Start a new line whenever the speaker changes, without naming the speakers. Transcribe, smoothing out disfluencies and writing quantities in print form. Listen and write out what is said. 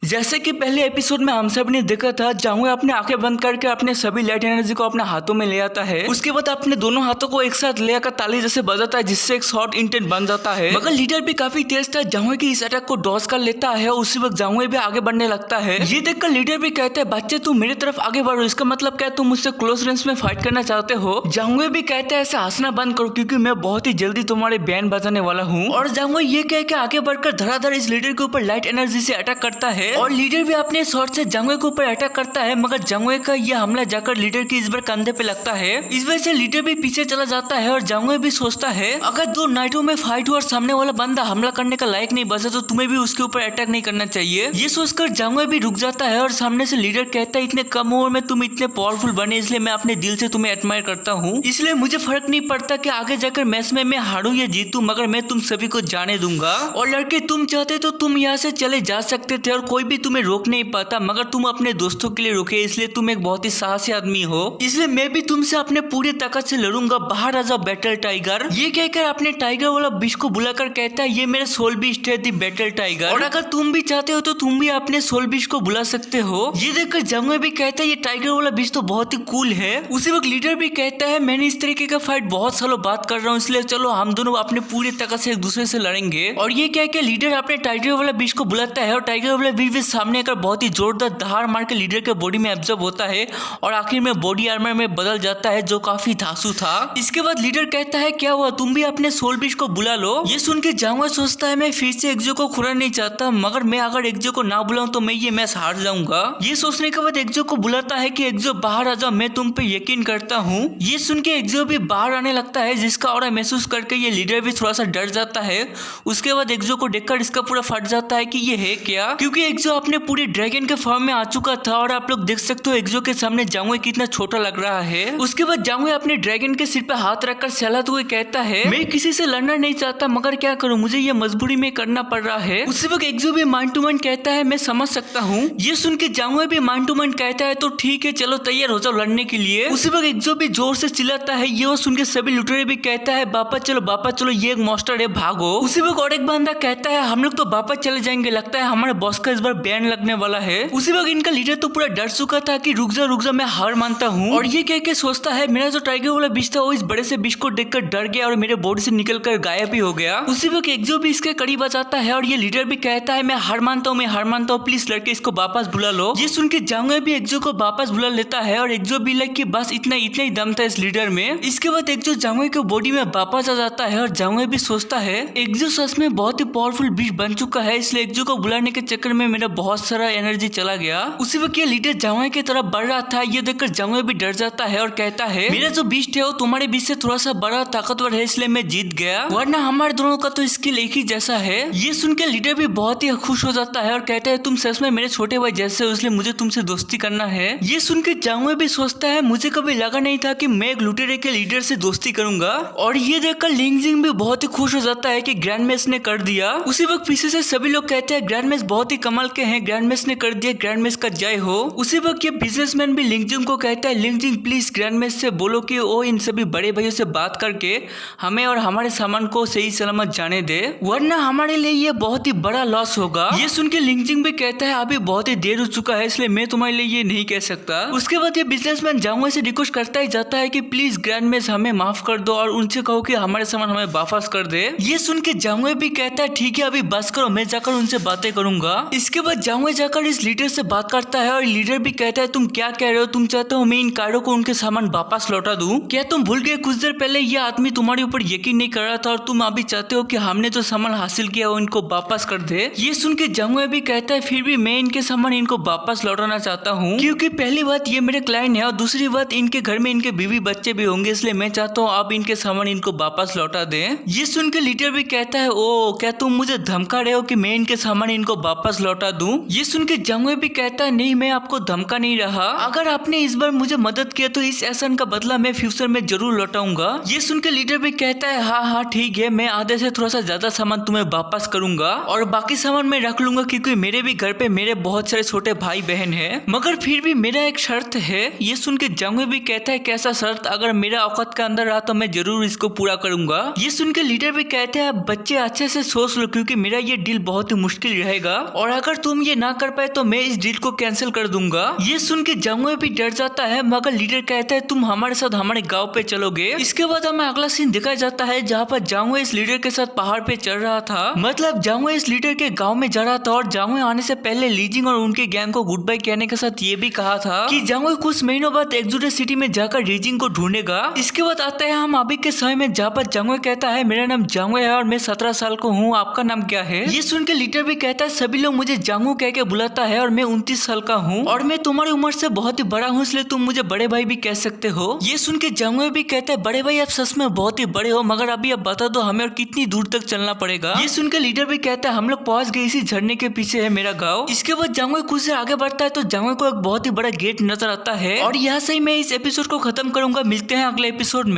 जैसे कि पहले एपिसोड में हम सब ने देखा था, जांगवे अपने आंखें बंद करके अपने सभी लाइट एनर्जी को अपने हाथों में ले आता है। उसके बाद अपने दोनों हाथों को एक साथ ले आकर ताली जैसे बजाता है, जिससे एक शॉर्ट इंटेंट बन जाता है। मगर लीडर भी काफी तेज था, जांगवे की इस अटैक को डॉज कर लेता है और उसी वक्त जांगवे भी आगे बढ़ने लगता है। ये देखकर लीडर भी कहता है, बच्चे तुम मेरी तरफ आगे बढ़ो, इसका मतलब क्या है, तुम मुझसे क्लोज रेंज में फाइट करना चाहते हो। जांगवे भी कहता है, ऐसे हंसना बंद करो क्योंकि मैं बहुत ही जल्दी तुम्हारे बैंड बजाने वाला हूँ। और जांगवे ये कह के आगे बढ़कर धड़ाधड़ इस लीडर के ऊपर लाइट एनर्जी से अटैक करता है और लीडर भी अपने शॉट से जांगवे के ऊपर अटैक करता है। मगर जांगवे का यह हमला जाकर लीडर की इस बार कंधे पे लगता है। इस वजह से लीडर भी पीछे चला जाता है और जांगवे भी सोचता है, अगर दो नाइटों में फाइट हुआ और सामने वाला बंदा हमला करने का लायक नहीं बचा तो तुम्हें भी उसके ऊपर अटैक नहीं करना चाहिए। ये सोचकर जांगवे भी रुक जाता है और सामने से लीडर कहता है, इतने कम उम्र में तुम इतने पावरफुल बने, इसलिए मैं अपने दिल से तुम्हें एडमायर करता हूँ। इसलिए मुझे फर्क नहीं पड़ता कि आगे जाकर मैच में मैं हारूं या जीतूं, मगर मैं तुम सभी को जाने दूंगा। और लड़के तुम चाहते तो तुम यहाँ से चले जा सकते थे और कोई भी तुम्हें रोक नहीं पाता, मगर तुम अपने दोस्तों के लिए रुके, इसलिए तुम एक बहुत ही साहसी आदमी हो। इसलिए मैं भी तुमसे अपने पूरी ताकत से लड़ूंगा, बाहर आ जाओ बैटल टाइगर। ये कहकर अपने टाइगर वाला बीच को बुलाकर कहता है, ये मेरा सोल बीस्ट है, दी बैटल टाइगर, और अगर तुम भी चाहते हो तो तुम भी अपने सोल बीस्ट को बुला सकते हो। ये देखकर जांगवे भी कहता है, ये टाइगर वाला बीच तो बहुत ही कूल है। उसी वक्त लीडर भी कहता है, मैंने इस तरीके का फाइट बहुत सालों बात कर रहा हूँ, इसलिए चलो हम दोनों अपने पूरी ताकत से एक दूसरे से लड़ेंगे। और ये कह के लीडर अपने टाइगर वाला बीच को बुलाता है और टाइगर वाला बीच भी सामने आकर बहुत ही जोरदार दहाड़ मार के लीडर के बॉडी में एब्जॉर्ब होता है और आखिर में बॉडी आर्मर में बदल जाता है, जो काफी धांसू था। इसके बाद लीडर कहता है, क्या हुआ, तुम भी अपने सोल बीच को बुला लो। ये सुन के जांगवा सोचता है, मैं फिर से एक्जो को खुरा नहीं चाहता, मगर मैं अगर एक्जो को ना बुलाऊं तो मैं ये मैच हार जाऊंगा। ये सोचने के बाद एक्जो को बुलाता है कि एक्जो बाहर आ जाओ, मैं तुम पे यकीन करता हूँ। ये सुन के एक्जो भी बाहर आने लगता है, जिसका ऑरा महसूस करके ये लीडर भी थोड़ा सा डर जाता है। उसके बाद एक्जो को देखकर इसका पूरा फट जाता है कि ये है क्या, क्योंकि एक्जो अपने पूरे ड्रैगन के फॉर्म में आ चुका था और आप लोग देख सकते हो एक्जो के सामने जांगवे कितना छोटा लग रहा है। उसके बाद जांगवे अपने ड्रैगन के सिर पे हाथ रखकर सहलाते हुए कहता है, मैं किसी से लड़ना नहीं चाहता, मगर क्या करूं, मुझे ये मजबूरी में करना पड़ रहा है। उसी वक्त एक्जो भी माइंड टू माइंड कहता है, मैं समझ सकता हूँ। ये सुन के जांगवे भी माइंड टू माइंड कहता है, तो ठीक है, चलो तैयार हो जाओ लड़ने के लिए। उसी वक्त एक्जो भी जोर से चिल्लाता है। ये सुन के सभी लुटेरे भी कहता है, वापस चलो, ये एक मॉन्स्टर है, भागो। उसी वक्त और एक बंदा कहता है, हम लोग तो वापस चले जाएंगे, लगता है हमारे बॉस का इस बार बैन लगने वाला है। उसी वक्त इनका लीडर तो पूरा डर चुका था कि रुक जा, मैं हार मानता हूँ। और ये कह के सोचता है, मेरा जो टाइगर वाला बीच था वो इस बड़े से बीच को देखकर डर गया और मेरे बॉडी से निकलकर गायब भी हो गया। उसी वक्त एक्जो भी इसके करीब आ जाता है और ये लीडर भी कहता है, मैं हार मानता हूँ, प्लीज लड़के इसको वापस बुला लो। ये सुन के जांगवे भी एक्जो को वापस बुला लेता है और एक्जो भी लाइक कि बस इतना ही दम था इस लीडर में। इसके बाद एक्जो जांगवे के बॉडी में वापस आ जाता है और जांगवे भी सोचता है, एक्जो सच में बहुत ही पावरफुल बीच बन चुका है, इसलिए एक्जो को बुलाने के चक्कर में मेरा बहुत सारा एनर्जी चला गया। उसी वक्त ये लीडर जांगवे की तरफ बढ़ रहा था। ये देखकर जांगवे भी डर जाता है और कहता है, मेरा जो बीस्ट है वो तुम्हारे बीच से थोड़ा सा बड़ा ताकतवर है, इसलिए मैं जीत गया, वरना हमारे दोनों का तो स्किल एक ही जैसा है। ये सुन के लीडर भी बहुत ही खुश हो जाता है और कहता है, तुम सच में मेरे छोटे भाई जैसे हो, इसलिए मुझे तुमसे दोस्ती करना है। ये सुन के जांगवे भी सोचता है, मुझे कभी लगा नहीं था कि मैं एक लुटेरे के लीडर से दोस्ती करूंगा। और ये देखकर लिंगजिंग भी बहुत ही खुश हो जाता है कि ग्रैंड मैच ने कर दिया। उसी वक्त पीछे से सभी लोग कहते हैं, ग्रैंड मैच बहुत ही कमाल के हैं, ग्रैंड मैच ने कर दिया, ग्रैंड मैच का जय हो। उसी वक्त ये बिजनेसमैन भी लिंगजिंग को कहता है, लिंगजिंग प्लीज ग्रैंड मैच से बोलो कि वो इन सभी बड़े भाइयों से बात करके हमें और हमारे सामान को सही सलामत जाने दे, वरना हमारे लिए ये बहुत ही बड़ा लॉस होगा। ये सुन के लिंगजिंग भी कहता है, अभी बहुत ही देर हो चुका है, इसलिए मैं तुम्हारे लिए ये नहीं कह सकता। उसके बाद ये बिजनेसमैन जांगवे से रिक्वेस्ट करता ही जाता है कि प्लीज ग्रैंड मैच हमें माफ कर दो और उनसे कहो कि हमारे सामान हमें वापस कर दे। ये सुन के जांगवे भी कहता है, ठीक है अभी बस करो, मैं जाकर उनसे बातें करूंगा। इसके बाद जांगवे जाकर इस लीडर से बात करता है और लीडर भी कहता है, तुम क्या कह रहे हो, तुम चाहते हो मैं इन कायरो को उनके सामान वापस लौटा दूं? क्या तुम भूल गए कुछ देर पहले ये आदमी तुम्हारे ऊपर यकीन नहीं कर रहा था और तुम अभी चाहते हो कि हमने जो सामान हासिल किया वो इनको वापस कर दे? ये सुन के जांगवे भी कहता है, फिर भी मैं इनके सामान इनको वापस लौटाना चाहता हूँ, क्योंकि पहली बात ये मेरे क्लाइंट है और दूसरी बात इनके घर में इनके बीवी बच्चे भी होंगे, इसलिए मैं चाहता हूँ आप इनके सामान इनको वापस लौटा दें। ये सुन के लीडर भी कहता है, ओ क्या तुम मुझे धमका रहे हो कि मैं इनके सामान इनको वापस लौटा दूं? ये सुन के जांगवे भी कहता है, नहीं मैं आपको धमका नहीं रहा, अगर आपने इस बार मुझे मदद किया तो इस एहसान का बदला मैं फ्यूचर में जरूर लौटाऊंगा। ये सुन के लीडर भी कहता है, हाँ ठीक है, मैं आधे से थोड़ा सा ज्यादा सामान तुम्हें वापस करूंगा और बाकी सामान मैं रख लूंगा, क्योंकि मेरे भी घर पे मेरे बहुत सारे छोटे भाई बहन है, मगर फिर भी मेरा एक शर्त है। ये सुन के जांगवे भी कहता है, कैसा शर्त? अगर मेरा औकात के अंदर रहा तो मैं जरूर इसको पूरा करूंगा। ये सुन के लीडर भी कहते हैं, बच्चे अच्छे से सोच लो, क्योंकि मेरा ये डील बहुत ही मुश्किल रहेगा और अगर अगर तुम ये ना कर पाए तो मैं इस डील को कैंसिल कर दूंगा। ये सुन के जांगुए भी डर जाता है, मगर लीडर कहता है तुम हमारे साथ हमारे गाँव पे चलोगे। इसके बाद हमें अगला सीन दिखाया जाता है जहाँ पर जांगुए इस लीडर के साथ पहाड़ पे चढ़ रहा था। मतलब जांगुए इस लीडर के गाँव में जा रहा था और जांगुए आने से पहले लीजिंग और उनके गैंग को गुड बाय कहने के साथ ये भी कहा था कि जांगुए कुछ महीनों बाद एक्सोडस सिटी में जाकर लीजिंग को ढूंढेगा। इसके बाद आता है हम अभी के समय में जहाँ पर जांगुए कहता है मेरा नाम जांगुए है और मैं 17 साल का हूँ, आपका नाम क्या है? ये सुन के लीडर भी कहता है सभी लोग मुझे जांगू कह के बुलाता है और मैं 29 साल का हूँ और मैं तुम्हारी उम्र से बहुत ही बड़ा हूँ, इसलिए तुम मुझे बड़े भाई भी कह सकते हो। ये सुन के जांगुए भी कहता है बड़े भाई आप सच में बहुत ही बड़े हो, मगर अभी आप बता दो हमें और कितनी दूर तक चलना पड़ेगा। ये सुन के लीडर भी कहता है हम लोग पहुंच गए, इसी झरने के पीछे है मेरा गाँव। इसके बाद जांगुए कुछ से आगे बढ़ता है तो जांगुए को एक बहुत ही बड़ा गेट नजर आता है और यहाँ से ही मैं इस एपिसोड को खत्म करूंगा। मिलते हैं अगले एपिसोड में।